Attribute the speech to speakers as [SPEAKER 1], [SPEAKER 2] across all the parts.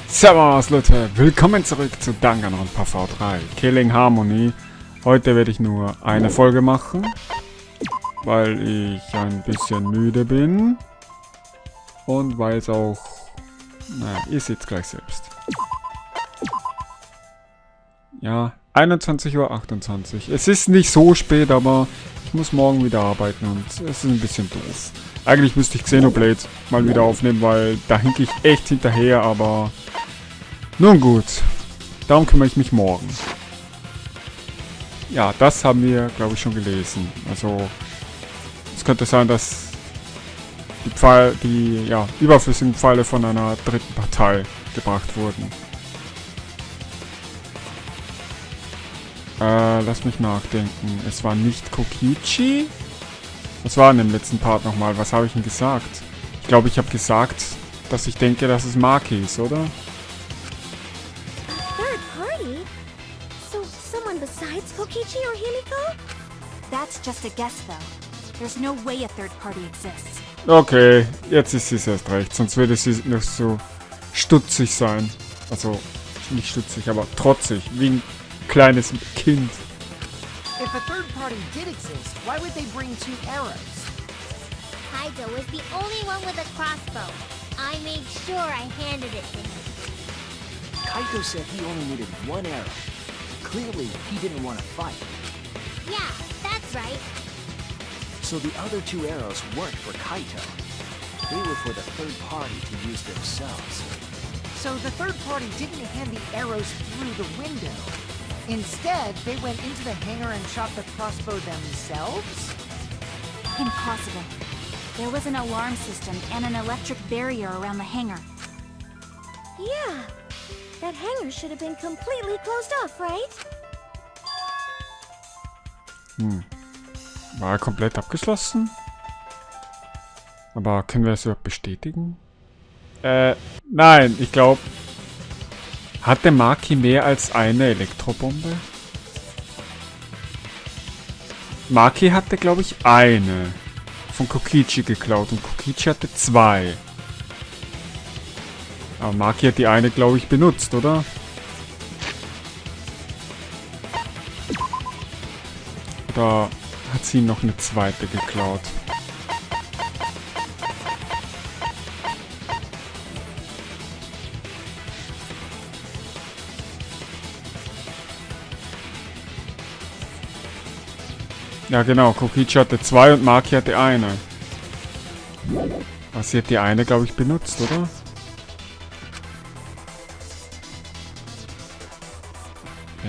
[SPEAKER 1] Servus Leute, willkommen zurück zu Danganronpa V3 Killing Harmony. Heute werde ich nur eine Folge machen, weil ich ein bisschen müde bin und weil es auch, naja, ihr seht es gleich selbst. Ja, 21:28 Uhr. Es ist nicht so spät, aber ich muss morgen wieder arbeiten und es ist ein bisschen doof. Eigentlich müsste ich Xenoblade mal wieder aufnehmen, weil da hinke ich echt hinterher, aber nun gut. Darum kümmere ich mich morgen. Ja, das haben wir, glaube ich, schon gelesen. Also, es könnte sein, dass die überflüssigen Pfeile von einer dritten Partei gebracht wurden. Lass mich nachdenken. Es war nicht Kokichi? Was war in dem letzten Part nochmal? Was habe ich denn gesagt? Ich glaube, ich habe gesagt, dass ich denke, dass es Maki ist, oder?
[SPEAKER 2] Third party? So someone besides Kokichi or Himiko? That's just a guess though. There's no way a third party exists.
[SPEAKER 1] Okay, jetzt ist sie erst recht. Sonst würde sie noch so stutzig sein. Also, nicht stutzig, aber trotzig. Wie ein kleines Kind.
[SPEAKER 3] If a third party did exist, why would they bring two arrows?
[SPEAKER 4] Kaido was the only one with a crossbow. I made sure I handed it to him.
[SPEAKER 3] Kaito said he only needed one arrow. Clearly, he didn't want to fight.
[SPEAKER 4] Yeah, that's right.
[SPEAKER 3] So the other two arrows weren't for Kaito. They were for the third party to use themselves. So the third party didn't hand the arrows through the window. Instead, they went into the hangar and shot the crossbow themselves?
[SPEAKER 2] Impossible. There was an alarm system and an electric barrier around the hangar.
[SPEAKER 4] Yeah, that hangar should have been completely closed off, right?
[SPEAKER 1] War er komplett abgeschlossen? Aber können wir das überhaupt bestätigen? Nein, ich glaube... Hatte Maki mehr als eine Elektrobombe? Maki hatte, glaube ich, eine von Kokichi geklaut und Kokichi hatte zwei. Aber Maki hat die eine, glaube ich, benutzt, oder? Oder hat sie noch eine zweite geklaut? Ja genau, Kokichi hatte zwei und Maki hatte eine. Aber sie hat die eine, glaube ich, benutzt, oder?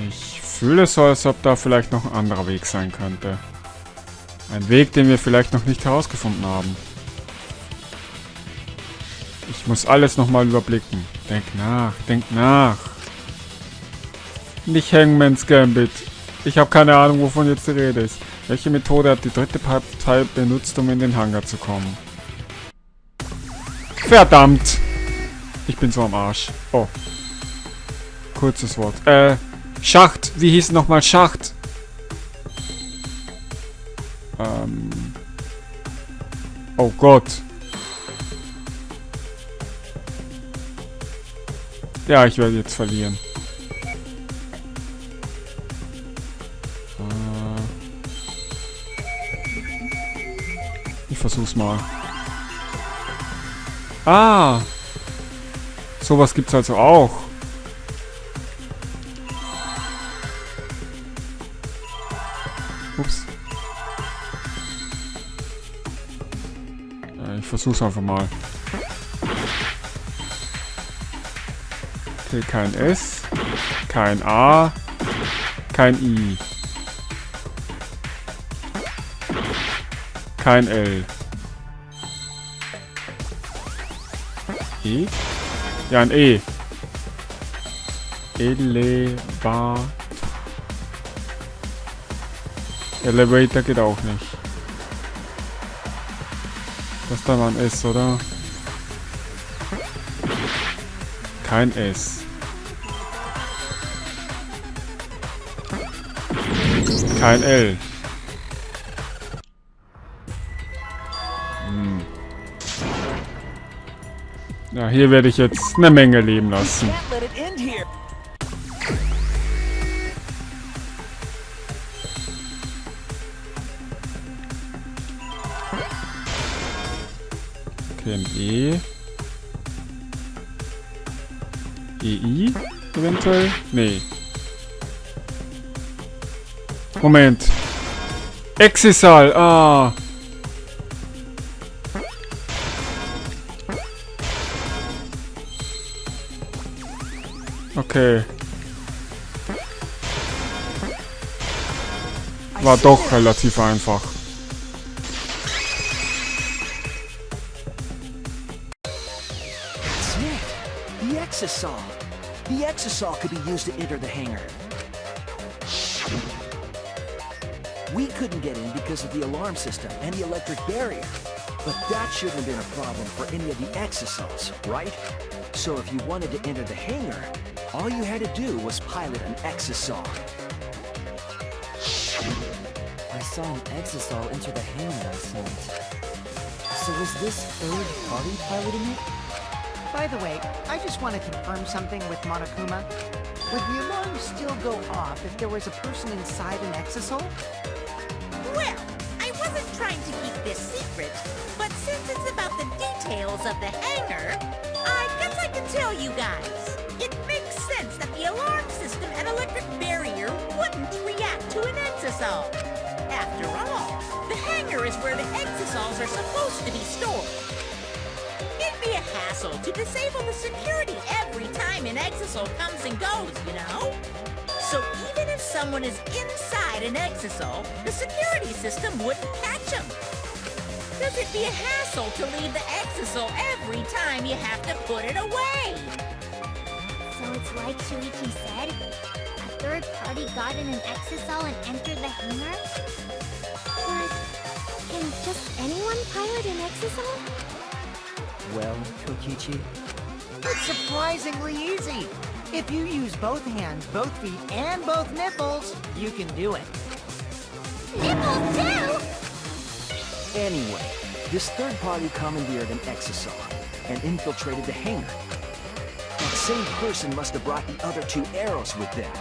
[SPEAKER 1] Ich fühle so, als ob da vielleicht noch ein anderer Weg sein könnte. Ein Weg, den wir vielleicht noch nicht herausgefunden haben. Ich muss alles nochmal überblicken. Denk nach, denk nach. Nicht Hangman's Gambit. Ich habe keine Ahnung, wovon jetzt die Rede ist. Welche Methode hat die dritte Partei benutzt, um in den Hangar zu kommen? Verdammt! Ich bin so am Arsch. Oh. Kurzes Wort. Schacht! Wie hieß nochmal Schacht? Oh Gott. Ja, ich werde jetzt verlieren. Ich versuch's mal. Ah! Sowas gibt's also auch. Ups. Ich versuch's einfach mal. Okay, kein S. Kein A. Kein I. Kein L. E? Ja, ein E. Elevator. Elevator geht auch nicht. Das da war ein S, oder? Kein S. Kein L. Ja, hier werde ich jetzt eine Menge leben lassen.
[SPEAKER 3] Can't let it end here.
[SPEAKER 1] Okay, ein E. EI? Eventuell? Nee. Moment. Exisal. Ah. Okay. War doch relativ einfach.
[SPEAKER 3] That's it. The exisal. The exisal could be used to enter the hangar. We couldn't get in because of the alarm system and the electric barrier. But that shouldn't have been a problem for any of the exisals, right? So if you wanted to enter the hangar, all you had to do was pilot an exisal.
[SPEAKER 5] I saw an exisal enter the hangar last night. So was this third party piloting it?
[SPEAKER 6] By the way, I just want to confirm something with Monokuma. Would the alarm still go off if there was a person inside an exisal?
[SPEAKER 7] Well, I wasn't trying to keep this secret, but since it's about the details of the hangar, I guess I can tell you guys. It makes sense that the alarm system and electric barrier wouldn't react to an exisal. After all, the hangar is where the exisals are supposed to be stored. It'd be a hassle to disable the security every time an exisal comes and goes, you know? So even if someone is inside an exisal, the security system wouldn't catch them. Because it'd be a hassle to leave the exisal every time you have to put it away.
[SPEAKER 4] So it's like Shuichi said? A third party got in an exisal and entered the hangar? But can just anyone pilot an exisal?
[SPEAKER 5] Well, Kokichi,
[SPEAKER 6] It's surprisingly easy. If you use both hands, both feet, and both nipples, you can do it.
[SPEAKER 4] Nipples too?
[SPEAKER 3] Anyway, this third party commandeered an exisal and infiltrated the hangar. That same person must have brought the other two arrows with them.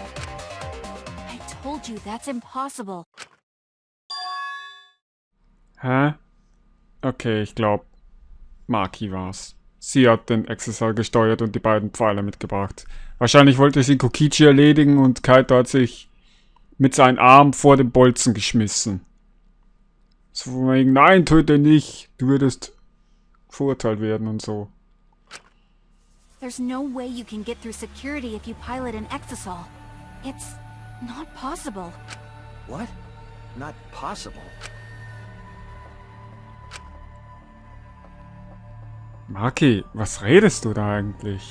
[SPEAKER 2] I told you that's impossible.
[SPEAKER 1] Hä? Okay, ich glaube, Maki war's. Sie hat den Exisal gesteuert und die beiden Pfeile mitgebracht. Wahrscheinlich wollte sie Kokichi erledigen und Kaito hat sich mit seinem Arm vor den Bolzen geschmissen. So von wegen, nein, töte nicht, du würdest verurteilt werden und so.
[SPEAKER 2] There's no way you can get through security if you pilot an exisal. It's not possible.
[SPEAKER 3] What? Not possible.
[SPEAKER 1] Maki, was redest du da eigentlich?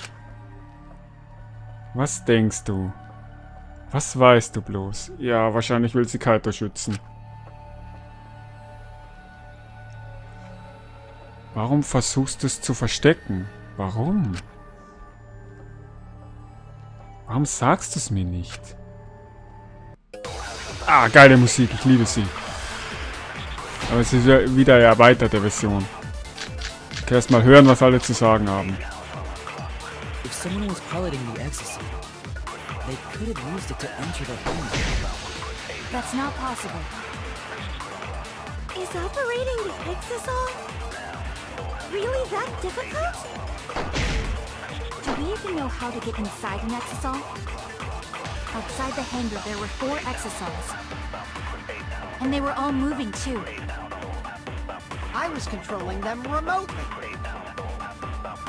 [SPEAKER 1] Was denkst du? Was weißt du bloß? Ja, wahrscheinlich will sie Kaito schützen. Warum versuchst du es zu verstecken? Warum? Warum sagst du es mir nicht? Ah, geile Musik, ich liebe sie. Aber es ist ja wieder eine erweiterte Version. Okay, erstmal hören, was alle zu sagen haben.
[SPEAKER 5] if someone was piloting the exisal, they could have used it to enter the hangar.
[SPEAKER 2] That's not possible.
[SPEAKER 4] Is operating the exisal really that difficult?
[SPEAKER 2] Do we even know how to get inside an exisal? Outside the hangar, there were 4 exisals. And they were all moving too.
[SPEAKER 6] I was controlling them remotely.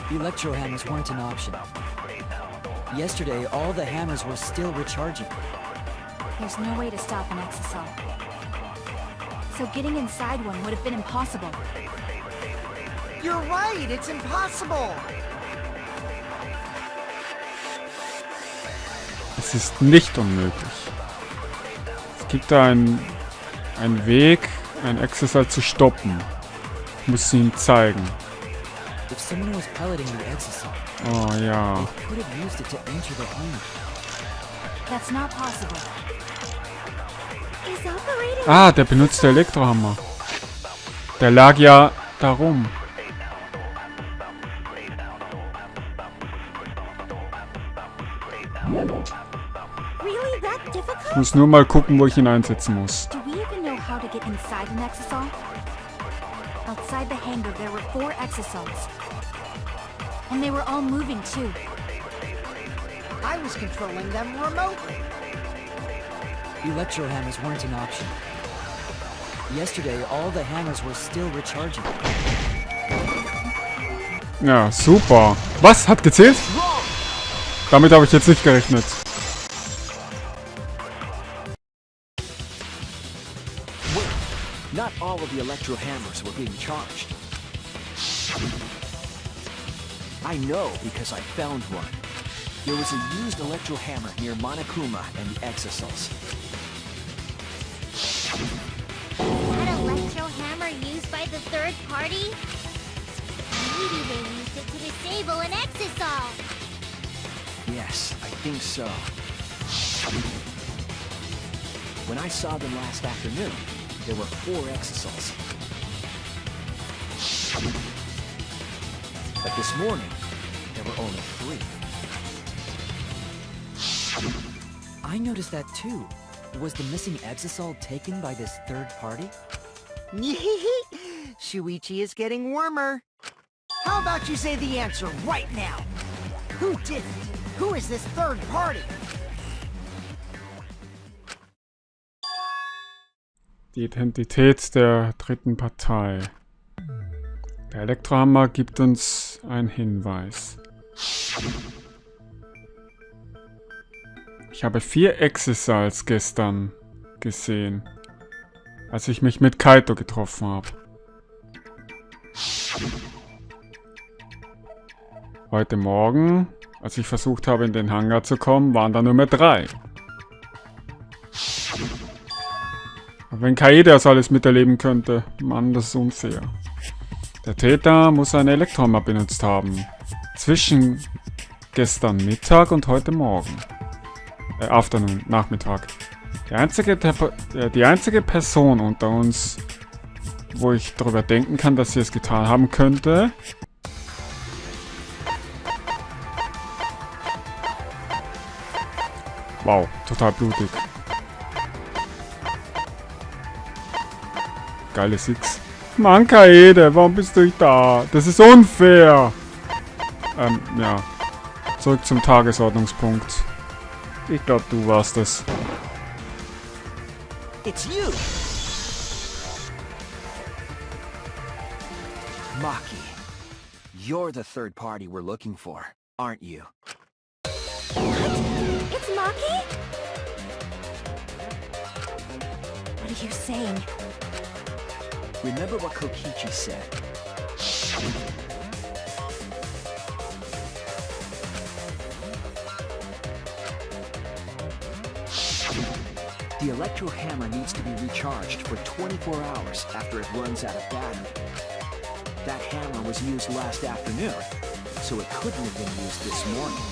[SPEAKER 5] The electro hammers weren't an option. Yesterday, all the hammers were still recharging.
[SPEAKER 2] There's no way to stop an exisal. So getting inside one would have been impossible.
[SPEAKER 6] You're right, it's impossible.
[SPEAKER 1] Es ist nicht unmöglich. Es gibt da einen Weg, ein Exisal zu stoppen. Ich muss sie ihm zeigen.
[SPEAKER 5] If someone was piloting the exisal,
[SPEAKER 1] Oh ja.
[SPEAKER 5] they could have used it to enter the hangar.
[SPEAKER 2] That's not possible.
[SPEAKER 4] Is operating
[SPEAKER 1] Ah, der benutzte Elektrohammer. Der lag ja darum.
[SPEAKER 2] Really that
[SPEAKER 1] Ich
[SPEAKER 2] difficult?
[SPEAKER 1] muss nur mal gucken, wo ich ihn einsetzen muss.
[SPEAKER 2] Do we even know how to get inside an exisal? Outside the hangar, there were 4 exisals. And they were all moving too.
[SPEAKER 6] I was controlling them remotely.
[SPEAKER 5] Electro hammers weren't an option. Yesterday, all the hammers were still recharging.
[SPEAKER 1] Ja, super. Was? Hat gezählt? Damit habe ich jetzt nicht gerechnet.
[SPEAKER 3] Wait, not all of the electro hammers were being charged. I know because I found one. There was a used electro hammer near Monokuma and the exisals.
[SPEAKER 4] That electro hammer used by the third party? Maybe they used it to disable an exisal.
[SPEAKER 3] Yes, I think so. When I saw them last afternoon, there were 4 exisals. But this morning, there were only 3.
[SPEAKER 5] I noticed that too. Was the missing exisal taken by this third party?
[SPEAKER 6] Shuichi is getting warmer. How about you say the answer right now? Who did it? Who is this third party?
[SPEAKER 1] Die Identität der dritten Partei. Der Elektrohammer gibt uns einen Hinweis. Ich habe 4 Exisals gestern gesehen, als ich mich mit Kaito getroffen habe. Heute Morgen, als ich versucht habe, in den Hangar zu kommen, waren da nur mehr 3. Aber wenn Kaede das alles miterleben könnte, Mann, das ist unfair. Der Täter muss einen Elektrohammer benutzt haben. Zwischen gestern Mittag und heute Morgen. Afternoon, Nachmittag. Die einzige Person unter uns, wo ich darüber denken kann, dass sie es getan haben könnte. Wow, total blutig. Geile Six. Mann, Kaede, warum bist du nicht da? Das ist unfair. Ja. Zurück zum Tagesordnungspunkt. Ich glaube, du warst es.
[SPEAKER 3] It's you! Maki, you're the third party we're looking for, aren't you?
[SPEAKER 2] It's Maki? What are you saying?
[SPEAKER 3] Remember what Kokichi said. The electro hammer needs to be recharged for 24 hours after it runs out of battery. That hammer was used last afternoon, so it couldn't have been used this morning.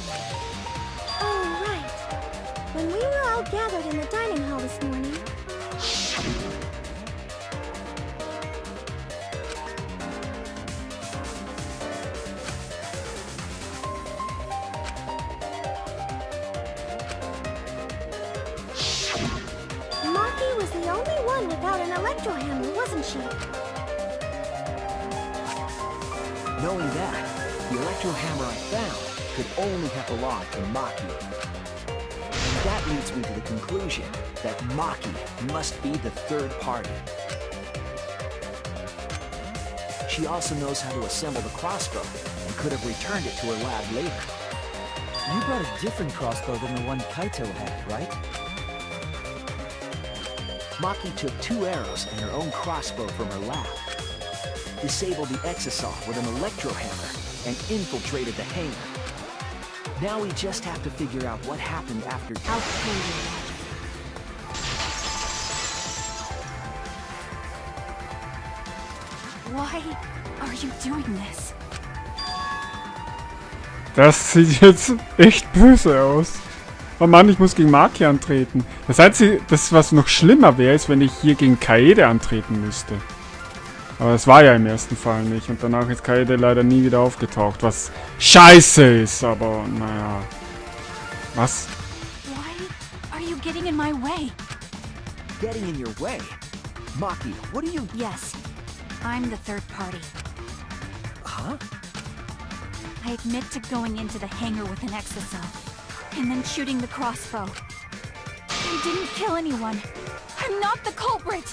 [SPEAKER 4] Oh, right. When we were all gathered in the dining hall this morning. Maki was the only one without an electro hammer, wasn't she?
[SPEAKER 3] Knowing that, the electro hammer I found could only have belonged to Maki. And that leads me to the conclusion that Maki must be the third party. She also knows how to assemble the crossbow and could have returned it to her lab later.
[SPEAKER 5] You brought a different crossbow than the one Kaito had, right?
[SPEAKER 3] Maki took 2 arrows and her own crossbow from her lab, disabled the exisal with an electro hammer, and infiltrated the hangar. Now we just have to figure out what happened after.
[SPEAKER 2] How can you? Why are you doing this?
[SPEAKER 1] Das sieht jetzt echt böse aus. Oh Mann, ich muss gegen Maki antreten. Das Einzige, was noch schlimmer wäre, ist, wenn ich hier gegen Kaede antreten müsste. Aber das war ja im ersten Fall nicht. Und danach ist Kaede leider nie wieder aufgetaucht. Was scheiße ist, aber naja. Was?
[SPEAKER 2] Why are you getting in my way?
[SPEAKER 3] Getting in your way? Maki, what are you...
[SPEAKER 2] Yes, I'm the third party.
[SPEAKER 3] Huh?
[SPEAKER 2] I admit to going into the hangar with an exocell, and then shooting the crossbow. I didn't kill anyone. I'm not the culprit.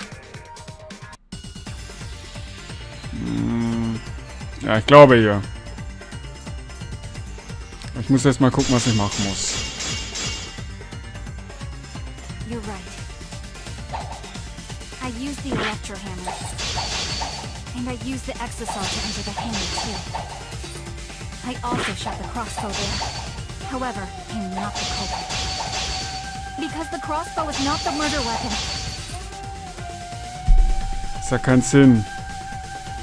[SPEAKER 1] Ja, ich glaube ja. Ich muss erst mal gucken, was ich machen muss.
[SPEAKER 2] You're right. I used the electro hammer. And I used the exocell to enter the hangar too. I also shot the crossbow there. However, I'm not the culprit. Because the crossbow is not the murder weapon.
[SPEAKER 1] Das hat keinen Sinn.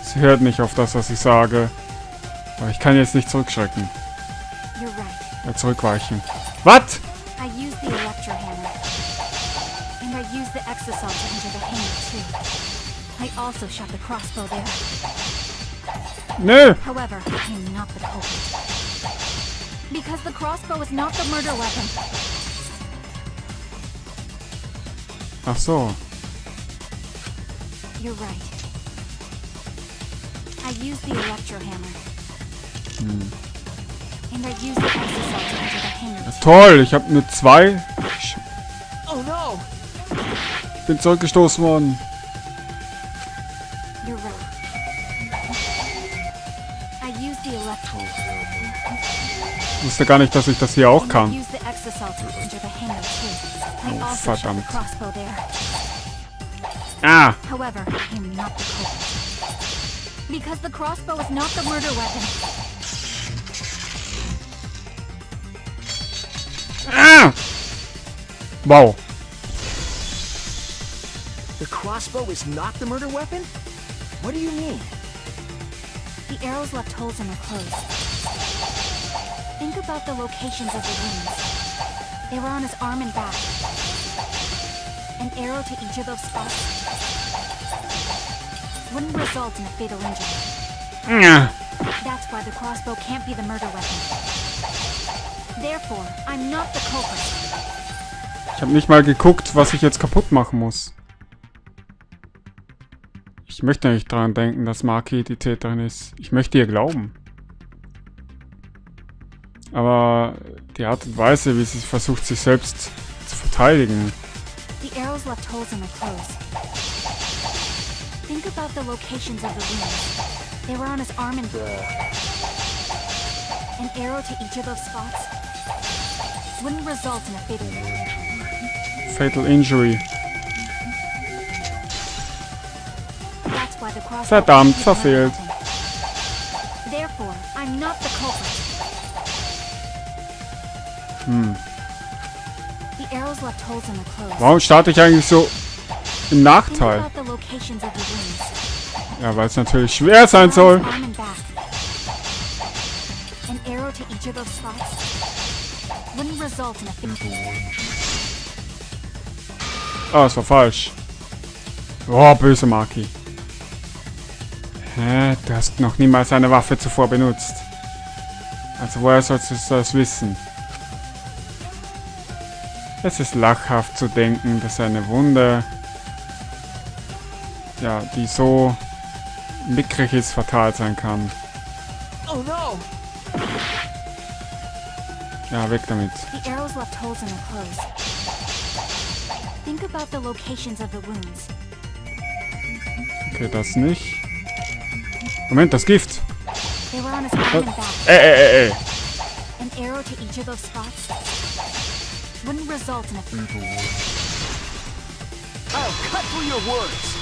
[SPEAKER 1] Sie hört nicht auf das, was ich sage. Aber ich kann jetzt nicht zurückschrecken.
[SPEAKER 2] You're right.
[SPEAKER 1] Zurückweichen. Was?
[SPEAKER 2] I used the electro hammer. And I used the exocell to enter the hangar too. I also shot the crossbow there.
[SPEAKER 1] Nö.
[SPEAKER 2] However, I'm not the culprit. Because the crossbow is not the murder weapon.
[SPEAKER 1] Ach so.
[SPEAKER 2] You're right. I used the electro hammer. And I used the exocell to enter the hangar too.
[SPEAKER 1] Toll, ich habe nur 2.
[SPEAKER 3] Oh no!
[SPEAKER 1] Ich bin zurückgestoßen worden.
[SPEAKER 2] You're right. I used the electro.
[SPEAKER 1] Ich wusste gar nicht, dass ich das hier auch
[SPEAKER 2] And I
[SPEAKER 1] kann.
[SPEAKER 2] used the exocell to enter the hangar too. I
[SPEAKER 1] Oh,
[SPEAKER 2] also shot the
[SPEAKER 1] verdammt.
[SPEAKER 2] crossbow there.
[SPEAKER 1] Ah!
[SPEAKER 2] However, I'm not the culprit. Because the crossbow is not the murder weapon.
[SPEAKER 1] Ah! Wow.
[SPEAKER 3] The crossbow is not the murder weapon? What do you mean?
[SPEAKER 2] The arrows left holes in their clothes. Think about the locations of the wounds. They were on his arm and back. An arrow to each of those spots wouldn't result in a fatal injury.
[SPEAKER 1] Ah.
[SPEAKER 2] That's why the crossbow can't be the murder weapon. Therefore, I'm not the culprit.
[SPEAKER 1] Ich habe nicht mal geguckt, was ich jetzt kaputt machen muss. Ich möchte nicht daran denken, dass Maki die Täterin ist. Ich möchte ihr glauben. Aber die Art und Weise, wie sie versucht, sich selbst zu verteidigen.
[SPEAKER 2] The arrows left holes in their clothes. Think about the locations of the wounds. They were on his arm and back. An arrow to each of those spots wouldn't result in a
[SPEAKER 1] Fatal Injury.
[SPEAKER 2] That's why the crossbow
[SPEAKER 1] Verdammt,
[SPEAKER 2] can't be the
[SPEAKER 1] verfehlt.
[SPEAKER 2] murder weapon. Therefore, I'm not the culprit. The arrows left holes in their clothes.
[SPEAKER 1] Warum starte ich eigentlich so im
[SPEAKER 2] Think
[SPEAKER 1] Nachteil?
[SPEAKER 2] about the locations of the wounds.
[SPEAKER 1] Ja, weil es natürlich schwer sein soll.
[SPEAKER 2] Arm and back. An arrow to each of those spots wouldn't result in a fatal.
[SPEAKER 1] Ah, es war falsch. Oh, böse Maki. Hä? Du hast noch niemals eine Waffe zuvor benutzt. Also woher sollst du das wissen? Es ist lachhaft zu denken, dass eine Wunde, ja, die so mickrig ist, fatal sein kann.
[SPEAKER 3] Oh no!
[SPEAKER 1] Ja, weg damit.
[SPEAKER 2] The arrows left holes in their clothes. Think about the locations of the wounds.
[SPEAKER 1] Okay, das nicht. Moment, das Gift.
[SPEAKER 2] They were on his arm and back.
[SPEAKER 1] Ey.
[SPEAKER 2] An arrow to each of those spots wouldn't result in a fatal.
[SPEAKER 3] I'll cut through your words!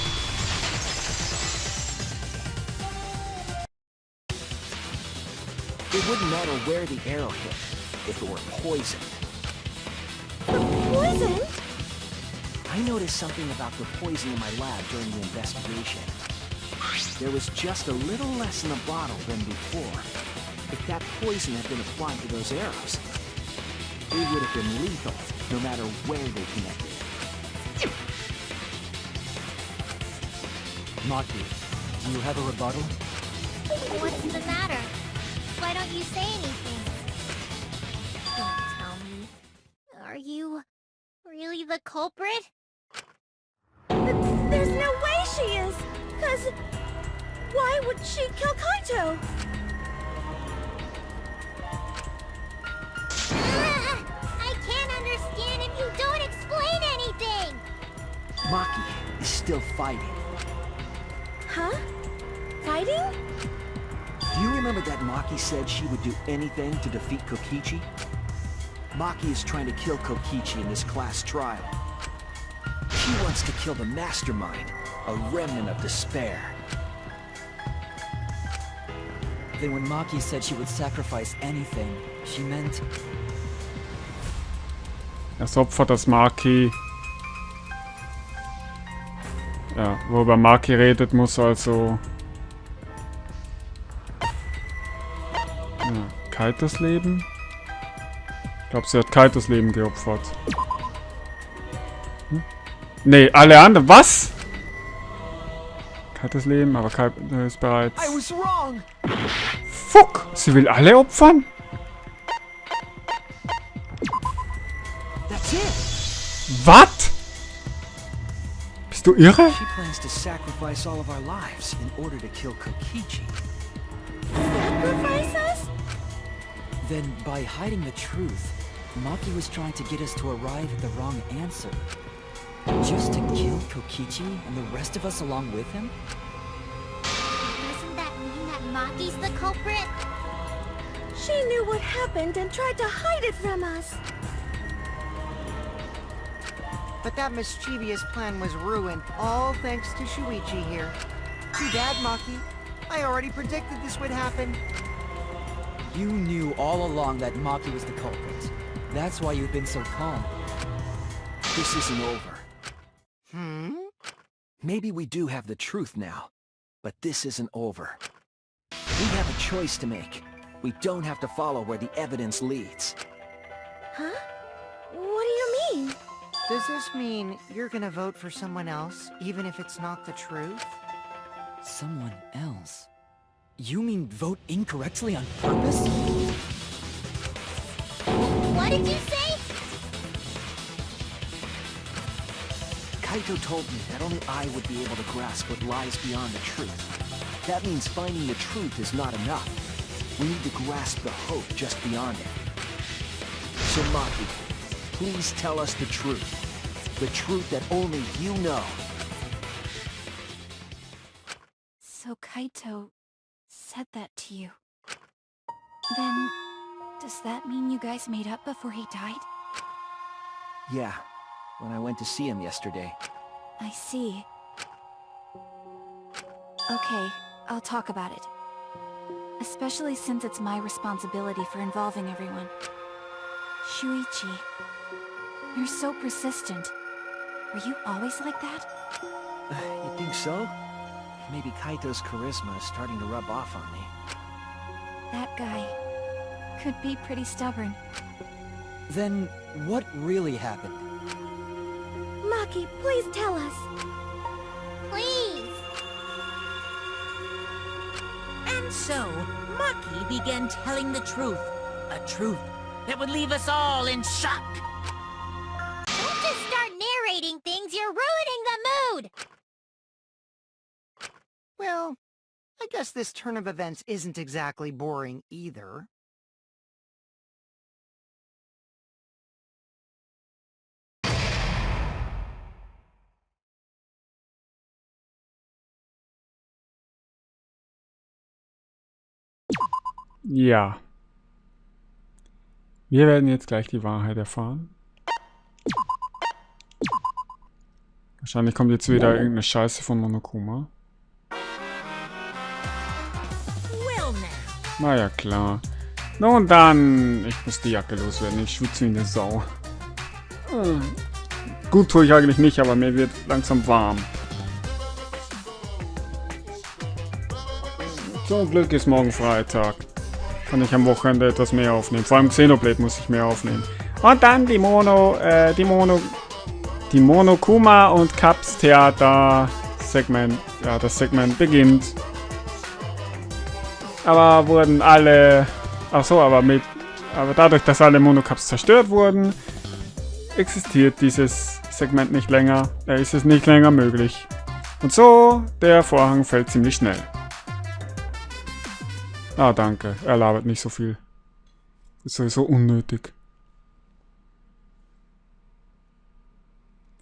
[SPEAKER 3] It wouldn't matter where the arrow hit if it were poisoned.
[SPEAKER 4] Poison?
[SPEAKER 3] I noticed something about the poison in my lab during the investigation. There was just a little less in the bottle than before. If that poison had been applied to those arrows, they would have been lethal, no matter where they connected.
[SPEAKER 5] Maki, do you have a rebuttal?
[SPEAKER 4] What's the matter? Why don't you say anything? Don't tell me. the culprit?
[SPEAKER 8] There's no way she is! 'Cause why would she kill Kaito?
[SPEAKER 4] I can't understand if you don't explain anything!
[SPEAKER 3] Maki is still fighting.
[SPEAKER 8] Huh? Fighting?
[SPEAKER 3] Do you remember that Maki said she would do anything to defeat Kokichi? Maki is trying to kill Kokichi in this class trial. She wants to kill the mastermind, a remnant of despair.
[SPEAKER 5] Then when Maki said she would sacrifice anything, she meant...
[SPEAKER 1] Das Opfer, das Maki... Ja, worüber Maki redet, muss also... Ja, Kaitos Leben? Ich glaube, sie hat Kaitos Leben geopfert. Hm? Nee, alle anderen. Was? Kaitos Leben, aber Kaito ist bereits...
[SPEAKER 3] I was wrong.
[SPEAKER 1] Fuck! Sie will alle opfern?
[SPEAKER 3] That's it.
[SPEAKER 1] Was? Bist du irre?
[SPEAKER 3] She plans to sacrifice all of our lives in order to kill Kokichi.
[SPEAKER 8] Sacrifice us?
[SPEAKER 5] Then, by hiding the truth, Maki was trying to get us to arrive at the wrong answer. Just to kill Kokichi and the rest of us along with him?
[SPEAKER 4] Doesn't that mean that Maki's the culprit?
[SPEAKER 8] She knew what happened and tried to hide it from us.
[SPEAKER 6] But that mischievous plan was ruined, all thanks to Shuichi here. Too bad, Maki. I already predicted this would happen.
[SPEAKER 5] You knew all along that Maki was the culprit. That's why you've been so calm.
[SPEAKER 3] This isn't over.
[SPEAKER 6] Hmm?
[SPEAKER 3] Maybe we do have the truth now, but this isn't over. We have a choice to make. We don't have to follow where the evidence leads.
[SPEAKER 8] Huh? What do you mean?
[SPEAKER 6] Does this mean you're gonna vote for someone else, even if it's not the truth?
[SPEAKER 5] Someone else? You mean vote incorrectly on purpose?
[SPEAKER 4] What did you say?
[SPEAKER 3] Kaito told me that only I would be able to grasp what lies beyond the truth. That means finding the truth is not enough. We need to grasp the hope just beyond it. So Maki, please tell us the truth. The truth that only you know.
[SPEAKER 2] So Kaito said that to you. Then, does that mean you guys made up before he died?
[SPEAKER 3] Yeah, when I went to see him yesterday.
[SPEAKER 2] I see. Okay, I'll talk about it. Especially since it's my responsibility for involving everyone. Shuichi, you're so persistent. Were you always like that?
[SPEAKER 3] You think so? Maybe Kaito's charisma is starting to rub off on me.
[SPEAKER 2] That guy could be pretty stubborn.
[SPEAKER 5] Then, what really happened?
[SPEAKER 8] Maki, please tell us.
[SPEAKER 4] Please.
[SPEAKER 7] And so, Maki began telling the truth. A truth that would leave us all in shock.
[SPEAKER 4] Don't just start narrating things, you're ruining the mood!
[SPEAKER 6] Well, I guess this turn of events isn't exactly boring either.
[SPEAKER 1] Ja. Wir werden jetzt gleich die Wahrheit erfahren. Wahrscheinlich kommt jetzt wieder irgendeine Scheiße von Monokuma.
[SPEAKER 7] Well now.
[SPEAKER 1] Na ja, klar. Nun dann, ich muss die Jacke loswerden. Ich schwitze wie eine Sau. Gut tue ich eigentlich nicht, aber mir wird langsam warm. Zum Glück ist morgen Freitag. Kann ich am Wochenende etwas mehr aufnehmen. Vor allem Xenoblade muss ich mehr aufnehmen. Und dann die Monokuma und Cups Theater Segment. Ja, das Segment beginnt. Aber wurden alle... Ach so, aber dadurch, dass alle Monocups zerstört wurden, existiert dieses Segment nicht länger. Da ist es nicht länger möglich. Und so, der Vorhang fällt ziemlich schnell. Ah, danke. Er labert nicht so viel. Ist sowieso unnötig.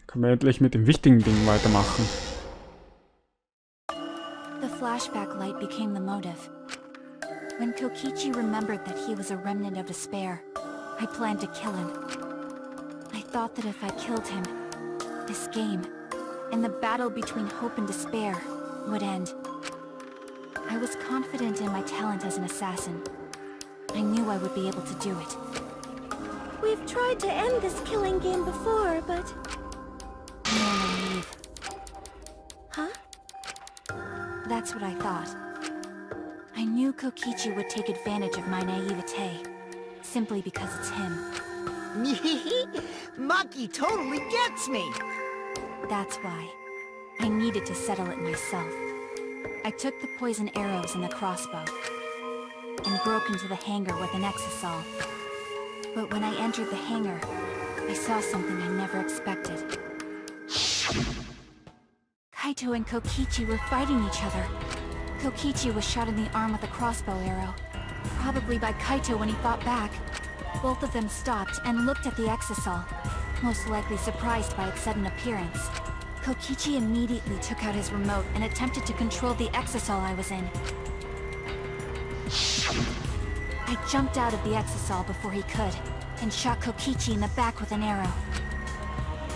[SPEAKER 1] Können wir endlich mit den wichtigen Dingen weitermachen.
[SPEAKER 2] The flashback light became the motive. When Kokichi remembered that he was a remnant of despair, I planned to kill him. I thought that if I killed him, this game, and the battle between hope and despair, would end. I was confident in my talent as an assassin. I knew I would be able to do it.
[SPEAKER 8] We've tried to end this killing game before, but...
[SPEAKER 2] More naive.
[SPEAKER 8] Huh?
[SPEAKER 2] That's what I thought. I knew Kokichi would take advantage of my naivete, simply because it's him.
[SPEAKER 6] Maki totally gets me!
[SPEAKER 2] That's why. I needed to settle it myself. I took the poison arrows and the crossbow, and broke into the hangar with an exisal. But when I entered the hangar, I saw something I never expected. Kaito and Kokichi were fighting each other. Kokichi was shot in the arm with a crossbow arrow, probably by Kaito when he fought back. Both of them stopped and looked at the exisal, most likely surprised by its sudden appearance. Kokichi immediately took out his remote and attempted to control the exisal I was in. I jumped out of the exisal before he could, and shot Kokichi in the back with an arrow.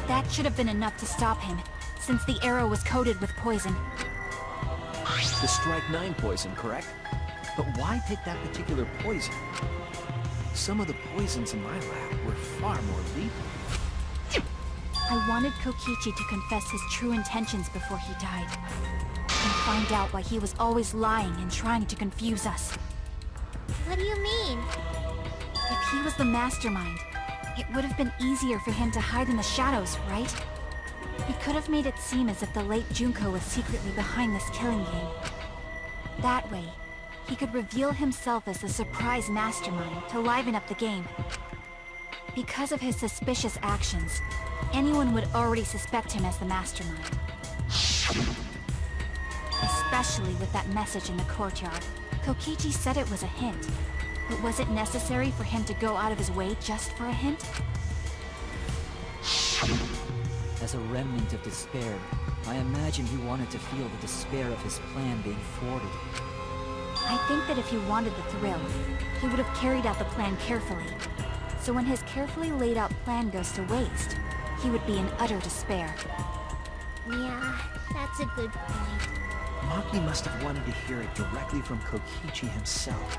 [SPEAKER 2] That should have been enough to stop him, since the arrow was coated with poison.
[SPEAKER 3] The Strike 9 poison, correct? But why pick that particular poison? Some of the poisons in my lab were far more lethal.
[SPEAKER 2] I wanted Kokichi to confess his true intentions before he died, and find out why he was always lying and trying to confuse us.
[SPEAKER 4] What do you mean?
[SPEAKER 2] If he was the mastermind, it would have been easier for him to hide in the shadows, right? He could have made it seem as if the late Junko was secretly behind this killing game. That way, he could reveal himself as the surprise mastermind to liven up the game. Because of his suspicious actions, anyone would already suspect him as the mastermind. Especially with that message in the courtyard. Kokichi said it was a hint, but was it necessary for him to go out of his way just for a hint?
[SPEAKER 5] As a remnant of despair, I imagine he wanted to feel the despair of his plan being thwarted.
[SPEAKER 2] I think that if he wanted the thrill, he would have carried out the plan carefully. So when his carefully laid out plan goes to waste, he would be in utter despair.
[SPEAKER 4] Yeah, that's a good point.
[SPEAKER 3] Maki must have wanted to hear it directly from Kokichi himself.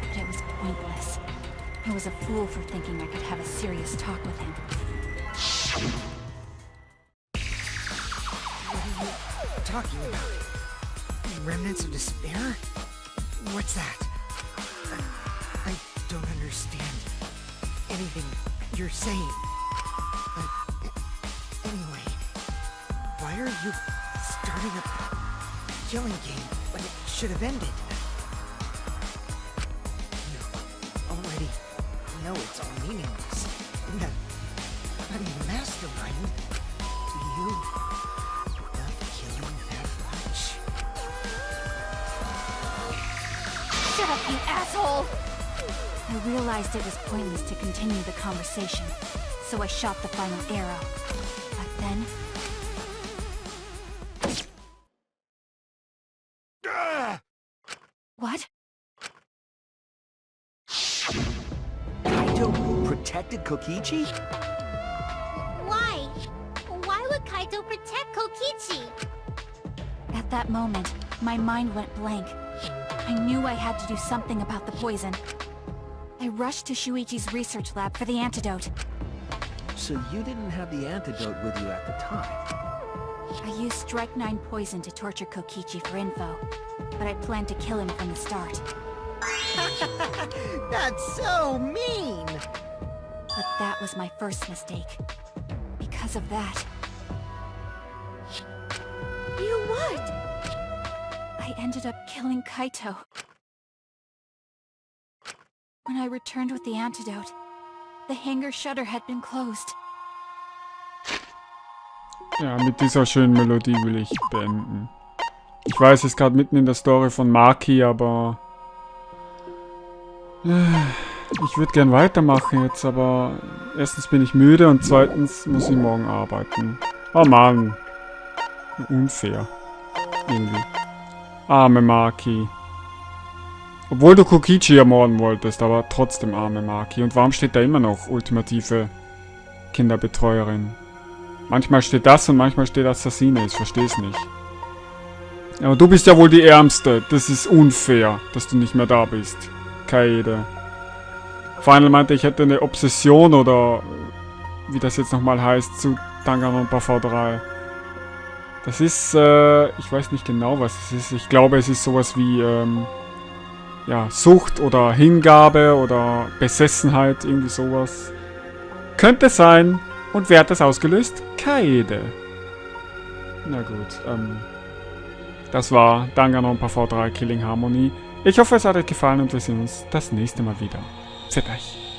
[SPEAKER 2] But it was pointless. I was a fool for thinking I could have a serious talk with him.
[SPEAKER 6] What are you talking about? Remnants of despair? What's that? I don't understand anything you're saying. But anyway, why are you starting a killing game when it should have ended? You already know it's all meaningless. And that bloody mastermind. Do you love killing that much?
[SPEAKER 2] Shut up, you asshole! I realized it was pointless to continue the conversation, so I shot the final arrow. But then... What?
[SPEAKER 3] Kaito protected Kokichi?
[SPEAKER 4] Why? Why would Kaito protect Kokichi?
[SPEAKER 2] At that moment, my mind went blank. I knew I had to do something about the poison. I rushed to Shuichi's research lab for the antidote.
[SPEAKER 3] So you didn't have the antidote with you at the time?
[SPEAKER 2] I used Strike 9 poison to torture Kokichi for info, but I planned to kill him from the start.
[SPEAKER 6] That's so mean!
[SPEAKER 2] But that was my first mistake. Because of that,
[SPEAKER 8] You what?
[SPEAKER 2] I ended up killing Kaito. When I returned with the antidote, the hangar shutter had been closed.
[SPEAKER 1] Ja, mit dieser schönen Melodie will ich beenden. Ich weiß, es ist gerade mitten in der Story von Maki, aber... Ich würde gern weitermachen jetzt, aber... Erstens bin ich müde und zweitens muss ich morgen arbeiten. Oh Mann. Unfair. Irgendwie. Arme Maki. Obwohl du Kokichi ermorden wolltest, aber trotzdem arme Maki. Und warum steht da immer noch ultimative Kinderbetreuerin? Manchmal steht das und manchmal steht Assassine. Ich versteh's nicht. Aber du bist ja wohl die Ärmste. Das ist unfair, dass du nicht mehr da bist. Kaede. Vor allem meinte, ich hätte eine Obsession oder wie das jetzt nochmal heißt zu Danganronpa V3. Das ist, ich weiß nicht genau, was es ist. Ich glaube, es ist sowas wie, ja, Sucht oder Hingabe oder Besessenheit, irgendwie sowas. Könnte sein. Und wer hat das ausgelöst? Kaede. Na gut, das war Danganronpa V3 Killing Harmony. Ich hoffe, es hat euch gefallen und wir sehen uns das nächste Mal wieder. Seht euch.